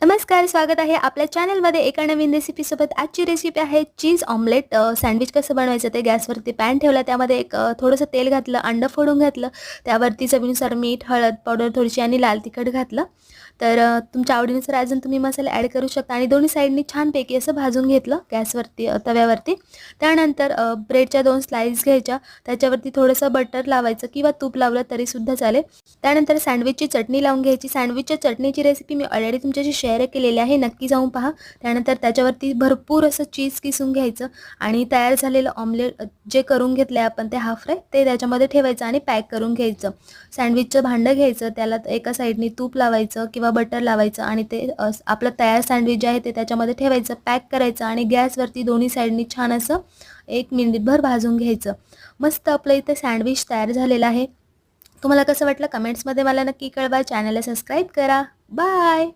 नमस्कार, स्वागत आहे आपल्या चॅनलमध्ये एका नवीन रेसिपीसोबत. आजची रेसिपी आहे चीज ऑमलेट. सँडविच कसं बनवायचं ते गॅसवरती पॅन ठेवला, त्यामध्ये थोडंसं तेल घातलं, अंडं फोडून घातलं, त्यावरती चवीनुसार मीठ, हळद पावडर थोडीशी आणि लाल तिखट घातलं. तर तुमच्या आवडीनुसार अजून तुम्ही मसाले ॲड करू शकता आणि दोन्ही साईडनी छानपैकी असं भाजून घेतलं गॅसवरती तव्यावरती. त्यानंतर ब्रेडच्या 2 स्लाईस घ्यायच्या, त्याच्यावरती थोडंसं बटर लावायचं किंवा तूप लावलं तरीसुद्धा चालेल. त्यानंतर सँडविचची चटणी लावून घ्यायची. सँडविचच्या चटणीची रेसिपी मी ऑलरेडी तुमच्याशी शेअर केलेली आहे, नक्की जाऊन पहा. त्यानंतर त्याच्यावरती भरपूर असं चीज किसून घ्यायचं आणि तयार झालेलं ऑमलेट जे करून घेतलं आहे आपण ते हाफ फ्राय ते त्याच्यामध्ये ठेवायचं आणि पॅक करून घ्यायचं. सँडविचचं भांडं घ्यायचं, त्याला एका साईडनी तूप लावायचं किंवा बटर लावायचं आणि ते आपलं तयार सँडविच जे आहे ते त्याच्यामध्ये ठेवायचं, पॅक करायचं आणि गॅसवरती दोन्ही साईडनी छान असं 1 मिनिटभर भाजून घ्यायचं. मस्त आपलं इथे सँडविच तयार झालेलं आहे. तुम्हाला कसं वाटलं कमेंट्समध्ये मला नक्की कळवा. चॅनलला सबस्क्राईब करा. बाय.